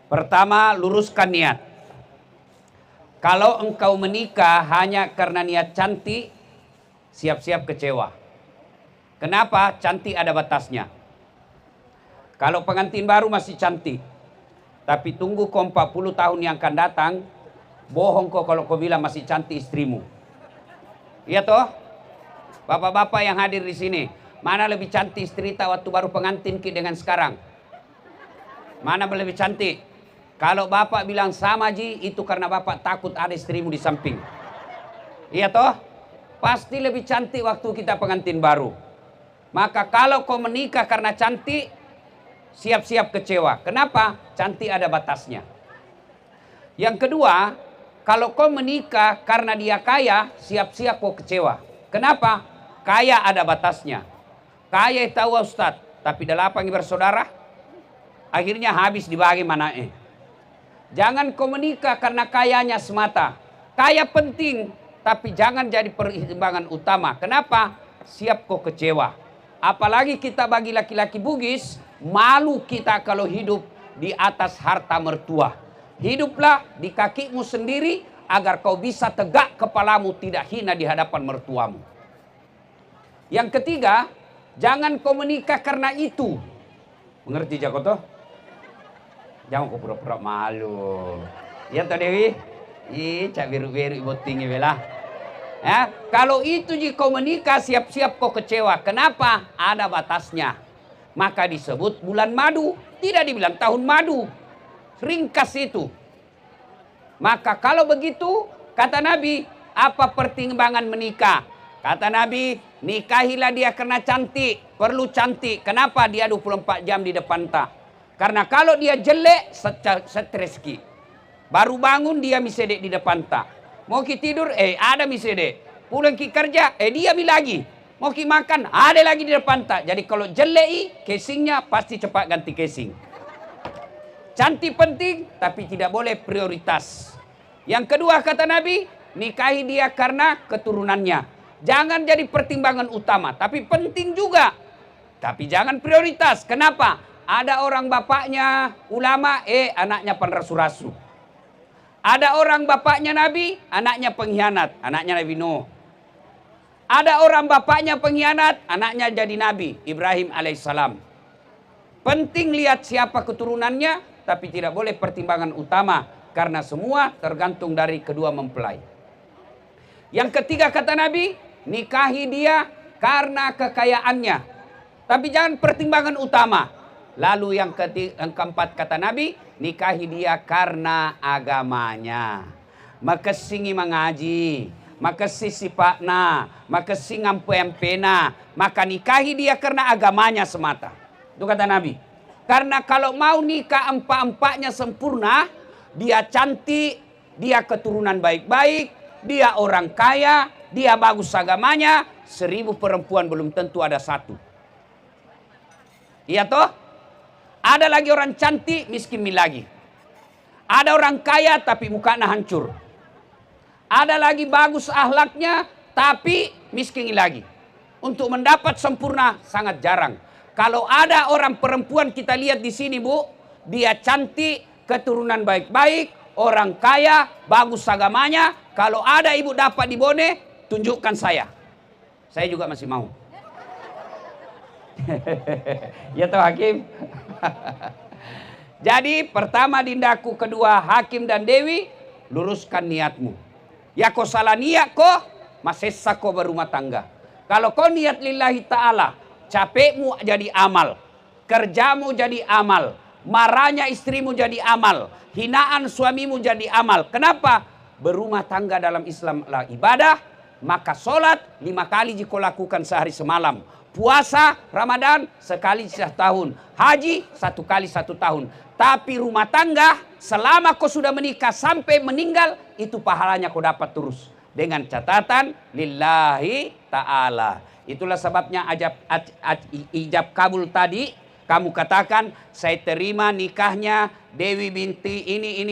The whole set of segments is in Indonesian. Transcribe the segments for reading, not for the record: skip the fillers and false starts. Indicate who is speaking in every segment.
Speaker 1: Pertama, luruskan niat. Kalau engkau menikah hanya karena niat cantik, siap-siap kecewa. Kenapa? Cantik ada batasnya. Kalau pengantin baru masih cantik, tapi tunggu kau 40 tahun yang akan datang, bohong kau kalau kau bilang masih cantik istrimu. Iya toh? Bapak-bapak yang hadir di sini, mana lebih cantik istri tak waktu baru pengantin ki dengan sekarang? Mana lebih cantik? Kalau bapak bilang sama Ji, itu karena bapak takut ada istrimu di samping. Iya toh? Pasti lebih cantik waktu kita pengantin baru. Maka kalau kau menikah karena cantik, siap-siap kecewa. Kenapa? Cantik ada batasnya. Yang kedua, kalau kau menikah karena dia kaya, siap-siap kau kecewa. Kenapa? Kaya ada batasnya. Kaya tahu Ustaz, tapi delapan bersaudara, akhirnya habis dibagi mananya. Jangan kau menikah karena kayanya semata. Kaya penting, tapi jangan jadi pertimbangan utama. Kenapa? Siap kau kecewa. Apalagi kita bagi laki-laki Bugis, malu kita kalau hidup di atas harta mertua. Hiduplah di kakimu sendiri agar kau bisa tegak kepalamu, tidak hina di hadapan mertuamu. Yang ketiga, jangan kau menikah karena itu. Mengerti Jakoto? Jangan kau pura-pura malu. Ya toh Dewi? Ih, cak biru-biru ibu tinggi bela. Ya, kalau itu jika kau menikah siap-siap kau kecewa. Kenapa? Ada batasnya. Maka disebut bulan madu. Tidak dibilang tahun madu. Ringkas itu. Maka kalau begitu, kata Nabi, apa pertimbangan menikah? Kata Nabi, nikahilah dia karena cantik. Perlu cantik. Kenapa? Dia 24 jam di depan tak. Karena kalau dia jelek, stres ki. Baru bangun dia misedek di depan tak. Mau ki tidur, ada misedek. Pulang ki kerja, dia mi lagi. Mau ki makan, ada lagi di depan tak. Jadi kalau jelek, casingnya pasti cepat ganti casing. Cantik penting, tapi tidak boleh prioritas. Yang kedua kata Nabi, nikahi dia karena keturunannya. Jangan jadi pertimbangan utama, tapi penting juga. Tapi jangan prioritas. Kenapa? Ada orang bapaknya ulama, anaknya penrasu-rasu. Ada orang bapaknya Nabi, anaknya pengkhianat, anaknya Nabi Nuh. Ada orang bapaknya pengkhianat, anaknya jadi Nabi, Ibrahim alaihissalam. Penting lihat siapa keturunannya, tapi tidak boleh pertimbangan utama. Karena semua tergantung dari kedua mempelai. Yang ketiga kata Nabi, nikahi dia karena kekayaannya. Tapi jangan pertimbangan utama. Lalu yang keempat kata Nabi, nikahi dia karena agamanya. Maka singi mengaji, maka sisipakna, maka singampena, maka nikahi dia karena agamanya semata. Itu kata Nabi. Karena kalau mau nikah empat-empatnya sempurna, dia cantik, dia keturunan baik-baik, dia orang kaya, dia bagus agamanya, 1000 perempuan belum tentu ada satu. Iya toh? Ada lagi orang cantik, miskin lagi. Ada orang kaya tapi mukanya hancur. Ada lagi bagus akhlaknya tapi miskin lagi. Untuk mendapat sempurna sangat jarang. Kalau ada orang perempuan kita lihat di sini Bu, dia cantik, keturunan baik-baik, orang kaya, bagus agamanya. Kalau ada ibu dapat di Bone, tunjukkan saya. Saya juga masih mau. Ya toh Hakim. Jadi pertama dindaku, kedua Hakim dan Dewi, luruskan niatmu. Ya kau salah niat kau, masesa kau berumah tangga. Kalau kau niat lillahi ta'ala, capekmu jadi amal, kerjamu jadi amal, marahnya istrimu jadi amal, hinaan suamimu jadi amal. Kenapa? Berumah tangga dalam Islam adalah ibadah, maka sholat 5 kali jika lakukan sehari semalam. Puasa Ramadan sekali setahun. Haji 1 kali 1 tahun. Tapi rumah tangga selama kau sudah menikah sampai meninggal, itu pahalanya kau dapat terus. Dengan catatan lillahi ta'ala. Itulah sebabnya ijab kabul tadi. Kamu katakan saya terima nikahnya Dewi binti ini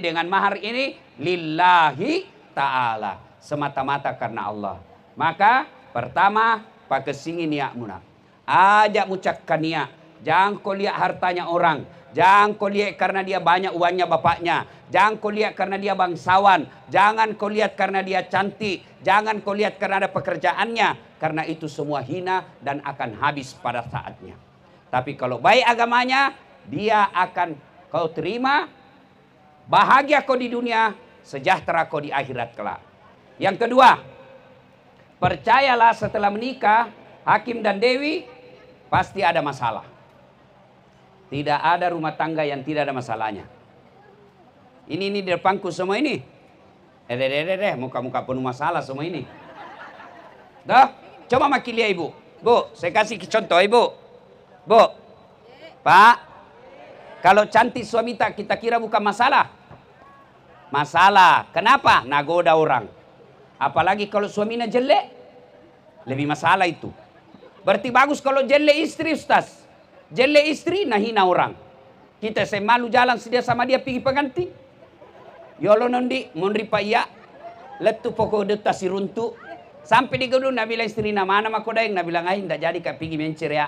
Speaker 1: dengan mahar ini lillahi ta'ala. Semata-mata karena Allah. Maka pertama pakai singi niat muna. Ajak mucakkan niat. Jangan kau lihat hartanya orang. Jangan kau lihat karena dia banyak uangnya bapaknya. Jangan kau lihat karena dia bangsawan. Jangan kau lihat karena dia cantik. Jangan kau lihat karena ada pekerjaannya. Karena itu semua hina dan akan habis pada saatnya. Tapi kalau baik agamanya, dia akan kau terima. Bahagia kau di dunia, sejahtera kau di akhirat kelak. Yang kedua, percayalah setelah menikah, Hakim dan Dewi pasti ada masalah. Tidak ada rumah tangga yang tidak ada masalahnya. Ini di depanku semua ini. Muka-muka penuh masalah semua ini. Dah, coba makin lihat ibu. Bu, saya kasih contoh ibu. Bu, Pak, kalau cantik suami kita kira bukan masalah. Masalah. Kenapa? Nagoda orang. Apalagi kalau suaminya jelek, lebih masalah itu. Berarti bagus kalau jelek istri, Ustaz. Jelek istri, nah hina orang. Kita saya malu jalan sedia sama dia pergi pengantin. Yolo nondi, mondri pak iya. Letu pokok deta si runtu. Sampai di gedung, nak bilang istri mana mah kodeng. Nak bilang tidak jadi kak pergi mencer ya.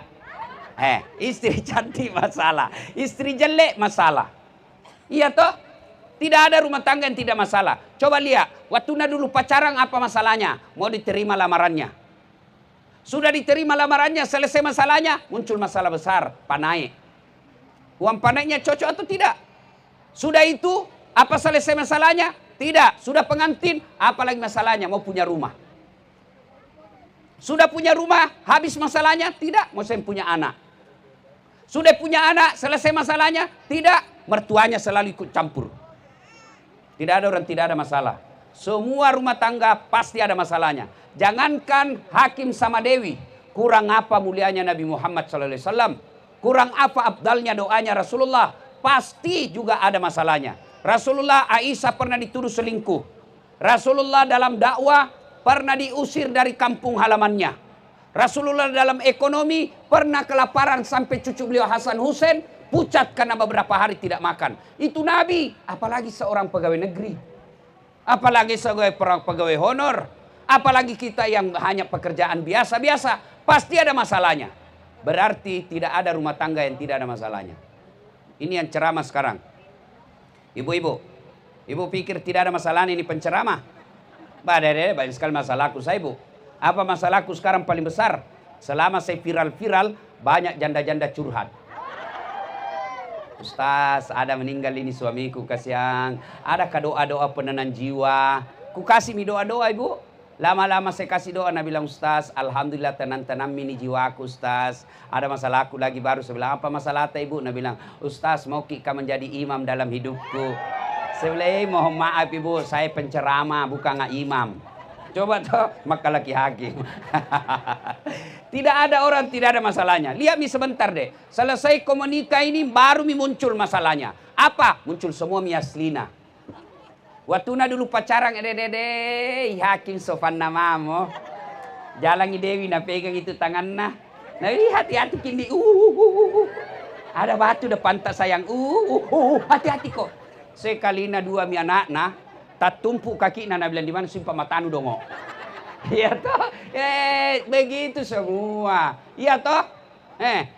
Speaker 1: Istri cantik masalah. Istri jelek masalah. Iya toh? Tidak ada rumah tangga yang tidak masalah. Coba lihat, waktu dulu pacaran apa masalahnya? Mau diterima lamarannya. Sudah diterima lamarannya, selesai masalahnya, muncul masalah besar, panai. Uang panainya cocok atau tidak? Sudah itu, apa selesai masalahnya? Tidak. Sudah pengantin, apalagi masalahnya? Mau punya rumah. Sudah punya rumah, habis masalahnya? Tidak. Mau saya punya anak. Sudah punya anak, selesai masalahnya? Tidak. Mertuanya selalu ikut campur. Tidak ada orang tidak ada masalah. Semua rumah tangga pasti ada masalahnya. Jangankan Hakim sama Dewi. Kurang apa mulianya Nabi Muhammad SAW. Kurang apa abdalnya doanya Rasulullah. Pasti juga ada masalahnya. Rasulullah Aisyah pernah dituduh selingkuh. Rasulullah dalam dakwah pernah diusir dari kampung halamannya. Rasulullah dalam ekonomi pernah kelaparan sampai cucu beliau Hasan Hussein pucat karena beberapa hari tidak makan. Itu Nabi, apalagi seorang pegawai negeri. Apalagi sebagai pegawai honor. Apalagi kita yang hanya pekerjaan biasa-biasa. Pasti ada masalahnya. Berarti tidak ada rumah tangga yang tidak ada masalahnya. Ini yang ceramah sekarang. Ibu-ibu. Ibu pikir tidak ada masalah ini penceramah? Banyak sekali masalahku saya ibu. Apa masalahku sekarang paling besar? Selama saya viral-viral banyak janda-janda curhat. Ustaz, ada meninggal ini suamiku, kasihan. Ada doa-doa penenang jiwa. Ku kasih mi doa-doa ibu. Lama-lama saya kasih doa, Nabi bilang, Ustaz, alhamdulillah tenang-tenang ini jiwaku Ustaz. Ada masalahku lagi baru. Saya bilang, apa masalah ibu? Nabi bilang, Ustaz, mau kita menjadi imam dalam hidupku. Saya bilang, mohon maaf ibu, saya penceramah bukan imam. Coba toh, maka laki hakim. Tidak ada orang tidak ada masalahnya. Lihat mi sebentar deh. Selesai komunikasi ini baru mi muncul masalahnya. Apa? Muncul semua mi aslina. Waktu dulu pacaran Hakim sofan namamu. Jalan Dewi na pegang itu tangan nah. Nah hati-hati kini. Ada batu depan tak sayang. Hati-hati kok. Sekali na dua mi anak nah. Tak tumpuk kaki nana bilang di mana simpah matanu dongo. Iya toh? Begitu semua. Iya toh?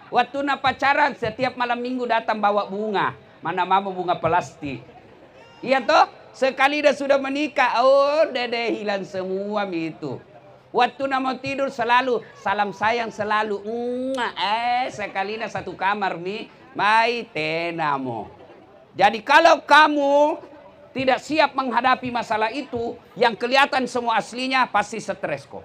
Speaker 1: Waktu na pacaran setiap malam minggu datang bawa bunga. Mana mama bunga plastik. Iya toh? Sekali dah sudah menikah, dede hilang semua itu. Waktu na mau tidur selalu salam sayang selalu. Sekali dah satu kamar mi, mai tenamo. Jadi kalau kamu tidak siap menghadapi masalah itu, yang kelihatan semua aslinya pasti stres kok.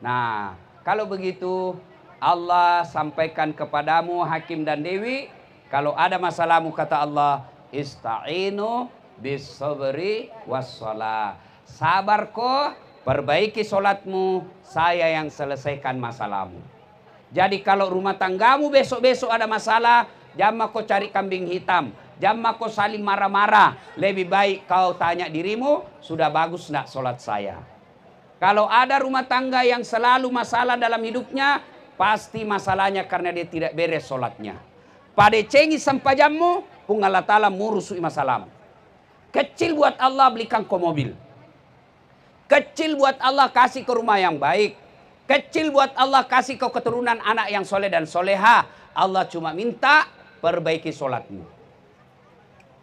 Speaker 1: Nah, kalau begitu Allah sampaikan kepadamu Hakim dan Dewi, kalau ada masalahmu kata Allah, ista'inu bis sabri wassalah. Sabar kok, perbaiki solatmu, saya yang selesaikan masalahmu. Jadi kalau rumah tanggamu besok-besok ada masalah, jangan kau cari kambing hitam. Jangan kau saling marah-marah. Lebih baik kau tanya dirimu, sudah bagus enggak solat saya? Kalau ada rumah tangga yang selalu masalah dalam hidupnya, pasti masalahnya karena dia tidak beres solatnya. Pada cengi sampajammu, pun Allah Ta'ala murusui masalahmu. Kecil buat Allah belikan kau mobil. Kecil buat Allah kasih ke rumah yang baik. Kecil buat Allah kasih kau keturunan anak yang soleh dan soleha. Allah cuma minta perbaiki sholatmu.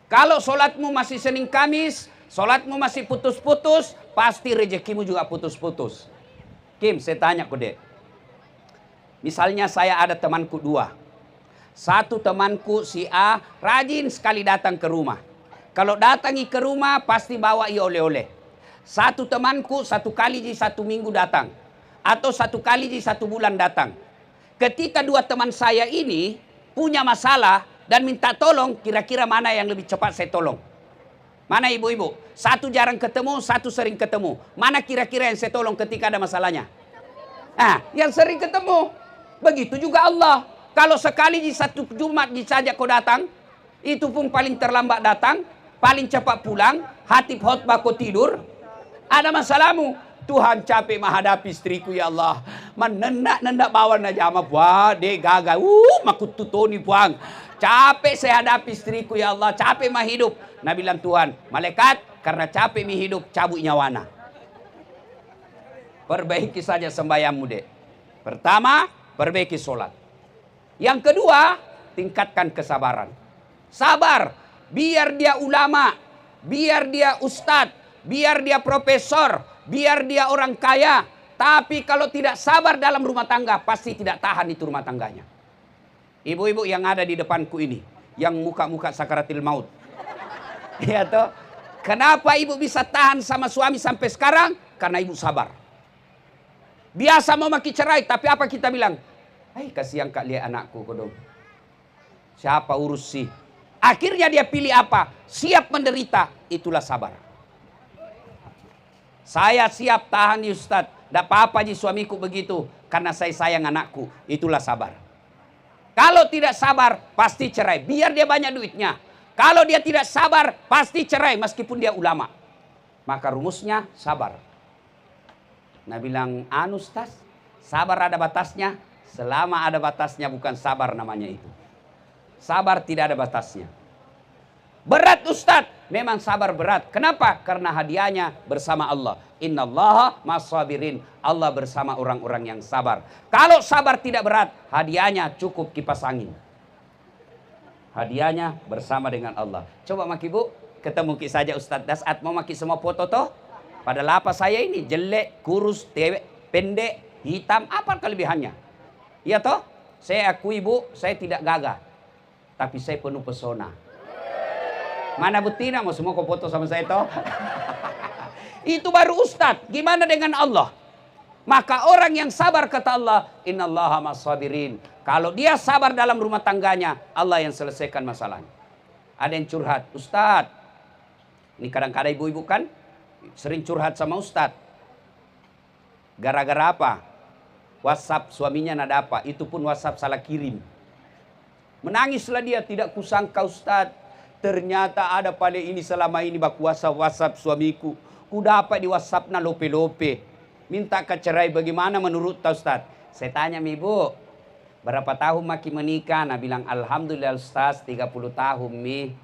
Speaker 1: Kalau sholatmu masih Senin Kamis, sholatmu masih putus-putus, pasti rezekimu juga putus-putus. Kim, saya tanya kode. Misalnya saya ada temanku dua. Satu temanku si A rajin sekali datang ke rumah. Kalau datangi ke rumah pasti bawa oleh-oleh. Satu temanku 1 kali di 1 minggu datang. Atau 1 kali di 1 bulan datang. Ketika dua teman saya ini punya masalah dan minta tolong, kira-kira mana yang lebih cepat saya tolong? Mana ibu-ibu? Satu jarang ketemu, satu sering ketemu. Mana kira-kira yang saya tolong ketika ada masalahnya? Yang sering ketemu. Begitu juga Allah. Kalau sekali di 1 Jumat saja kau datang, itu pun paling terlambat datang, paling cepat pulang, hatib khotbah kau tidur, ada masalahmu. Tuhan capek menghadapi istriku ya Allah. Menendak bawa na jama buah de gagal. Makut tutoni puang. Capek saya hadapi istriku ya Allah. Capek mah hidup. Nabi bilang Tuhan, malaikat karena capek mi hidup cabut nyawana. Perbaiki saja sembahyangmu dek. Pertama, perbaiki sholat. Yang kedua, tingkatkan kesabaran. Sabar. Biar dia ulama, biar dia ustadz, biar dia profesor, biar dia orang kaya. Tapi kalau tidak sabar dalam rumah tangga, pasti tidak tahan itu rumah tangganya. Ibu-ibu yang ada di depanku ini, yang muka-muka sakaratil maut. Ya toh? Kenapa ibu bisa tahan sama suami sampai sekarang? Karena ibu sabar. Biasa mau maki cerai, tapi apa kita bilang? Kasihan kak lihat anakku kodong. Siapa urus sih? Akhirnya dia pilih apa? Siap menderita, itulah sabar. Saya siap tahan nih Ustadz. Tidak apa-apa ji suamiku begitu. Karena saya sayang anakku. Itulah sabar. Kalau tidak sabar, pasti cerai. Biar dia banyak duitnya. Kalau dia tidak sabar, pasti cerai. Meskipun dia ulama. Maka rumusnya sabar. Nah bilang, Ustaz, sabar ada batasnya. Selama ada batasnya bukan sabar namanya itu. Sabar tidak ada batasnya. Berat Ustadz. Memang sabar berat. Kenapa? Karena hadiahnya bersama Allah. Innallaha ma'as-sabirin. Allah bersama orang-orang yang sabar. Kalau sabar tidak berat, hadiahnya cukup kipas angin. Hadiahnya bersama dengan Allah. Coba maki bu, ketemu ki saja Ustadz Dasat mau maki semua foto toh. Padahal apa saya ini jelek, kurus, pendek, hitam, apa kelebihannya? Iya toh? Saya akui bu, saya tidak gagah. Tapi saya penuh pesona. Mana betina mau semua kau foto sama saya toh? Itu baru Ustadz. Gimana dengan Allah? Maka orang yang sabar kata Allah, innallaha ma'as-sabirin. Kalau dia sabar dalam rumah tangganya, Allah yang selesaikan masalahnya. Ada yang curhat, Ustadz. Ini kadang-kadang ibu-ibu kan sering curhat sama Ustadz. Gara-gara apa? WhatsApp suaminya nada apa? Itu pun WhatsApp salah kirim. Menangislah dia, tidak kusangka Ustadz. Ternyata ada pada ini selama ini baku WhatsApp suamiku. Ku dapat di WhatsApp na lope-lope. Minta cerai bagaimana menurut Ustaz? Saya tanya ibu, berapa tahun maki menikah? Nah bilang alhamdulillah Ustaz 30 tahun mi.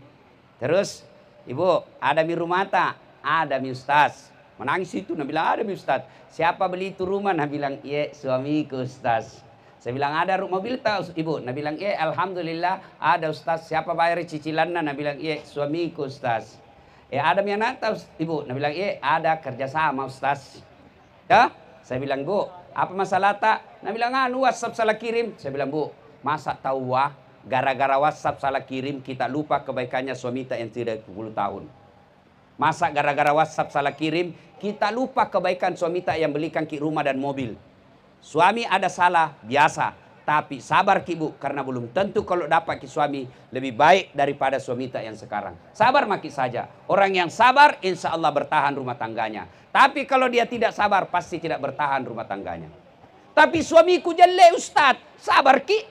Speaker 1: Terus ibu ada mi rumah tak? Ada mi Ustaz. Menangis itu nah bilang ada mi Ustaz. Siapa beli itu rumah? Nah bilang iya suamiku Ustaz. Saya bilang ada mobil tahu ibu. Nah bilang alhamdulillah ada Ustaz. Siapa bayar cicilannya? Nah bilang suamiku Ustaz. Ada yang nak tahu ibu. Nah bilang ada kerjasama Ustaz. Ya? Saya bilang bu, apa masalah tak? Nah bilang WhatsApp salah kirim. Saya bilang bu, masa tahu gara-gara WhatsApp salah kirim kita lupa kebaikannya suami tak yang tidak 10 tahun. Masa gara-gara WhatsApp salah kirim kita lupa kebaikan suami tak yang belikan ki rumah dan mobil. Suami ada salah, biasa. Tapi sabar ki bu, karena belum tentu kalau dapat ki suami lebih baik daripada suami tak yang sekarang. Sabar maki saja. Orang yang sabar insya Allah bertahan rumah tangganya. Tapi kalau dia tidak sabar pasti tidak bertahan rumah tangganya. Tapi suamiku jelek Ustaz, sabar ki.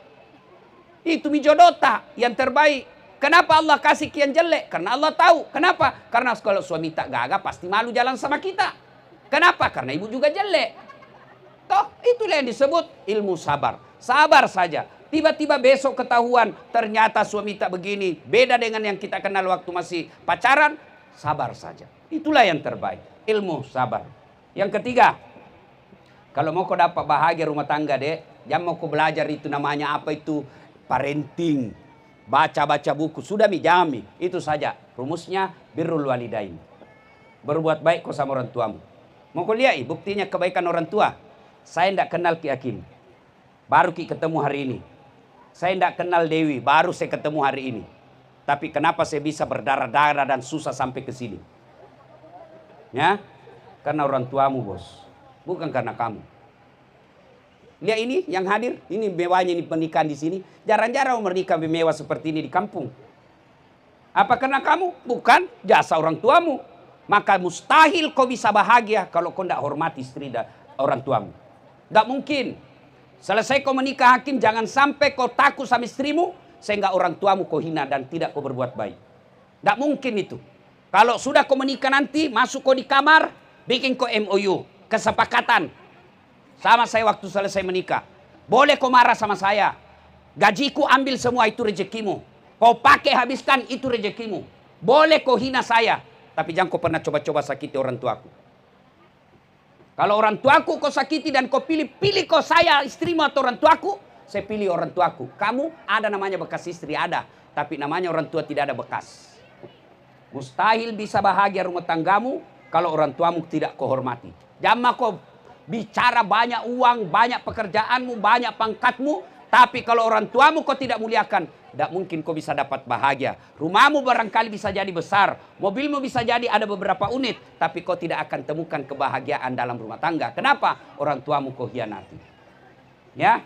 Speaker 1: Itu mi jodota yang terbaik. Kenapa Allah kasih ki yang jelek? Karena Allah tahu. Kenapa? Karena kalau suami tak gagah pasti malu jalan sama kita. Kenapa? Karena ibu juga jelek. Toh, itulah yang disebut ilmu sabar. Sabar saja. Tiba-tiba besok ketahuan ternyata suami tak begini. Beda dengan yang kita kenal waktu masih pacaran. Sabar saja. Itulah yang terbaik. Ilmu sabar. Yang ketiga. Kalau mau kau dapat bahagia rumah tangga dek. Jangan mau kau belajar itu namanya apa itu. parenting, baca-baca buku, sudah mijami. Itu saja rumusnya birrul walidain. Berbuat baik kau sama orang tuamu. Mau kau lihat buktinya kebaikan orang tua. Saya tidak kenal Ki Hakim, baru Ki ketemu hari ini. Saya tidak kenal Dewi, baru saya ketemu hari ini. Tapi kenapa saya bisa berdarah-darah dan susah sampai ke sini? Ya, karena orang tuamu, bos. Bukan karena kamu. Lihat ini yang hadir, ini mewahnya ini pernikahan di sini. Jarang-jarang menikah mewah seperti ini di kampung. Apa karena kamu? Bukan, jasa orang tuamu. Maka mustahil kau bisa bahagia kalau kau tidak hormati istri dan orang tuamu. Tidak mungkin. Selesai kau menikah Hakim, jangan sampai kau takut sama istrimu sehingga orang tuamu kau hina dan tidak kau berbuat baik. Tidak mungkin itu. Kalau sudah kau menikah nanti, masuk kau di kamar, bikin kau MOU, kesepakatan. Sama saya waktu selesai menikah. Boleh kau marah sama saya. Gajiku ambil semua, itu rezekimu. Kau pakai habiskan, itu rezekimu. Boleh kau hina saya. Tapi jangan kau pernah coba-coba sakiti orang tuaku. Kalau orang tuaku kau sakiti dan kau pilih kau saya istrimu atau orang tuaku, saya pilih orang tuaku. Kamu ada namanya bekas istri, ada. Tapi namanya orang tua tidak ada bekas. Mustahil bisa bahagia rumah tanggamu kalau orang tuamu tidak kau hormati. Jangan kau bicara banyak uang, banyak pekerjaanmu, banyak pangkatmu. Tapi kalau orang tuamu kau tidak muliakan, tidak mungkin kau bisa dapat bahagia. Rumahmu barangkali bisa jadi besar. Mobilmu bisa jadi ada beberapa unit. Tapi kau tidak akan temukan kebahagiaan dalam rumah tangga. Kenapa? Orang tuamu kau hianati. Ya.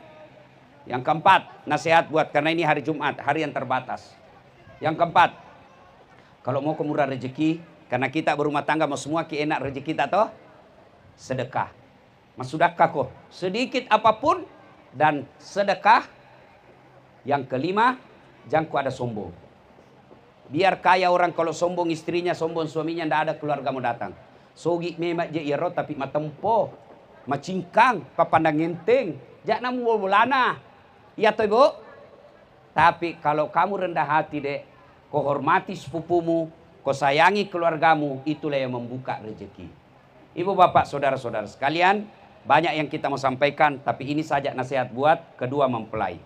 Speaker 1: Yang keempat, nasihat buat, karena ini hari Jumat, hari yang terbatas. Yang keempat, kalau mau kemurah rezeki, karena kita berumah tangga mau semua enak rezeki kita toh, sedekah. Masudakah kok sedikit apapun dan sedekah. Yang kelima, jangan kau ada sombong. Biar kaya orang, kalau sombong istrinya, sombong suaminya, ndak ada keluarga mau datang. Sogi memak je iro tapi matempo, macingkang, papandang enteng, jangan mau bolana. Iya toh ibu. Tapi kalau kamu rendah hati dek, kau hormati sepupumu, kau sayangi keluargamu, itulah yang membuka rezeki. Ibu bapak saudara-saudara sekalian, banyak yang kita mau sampaikan, tapi ini saja nasihat buat kedua mempelai.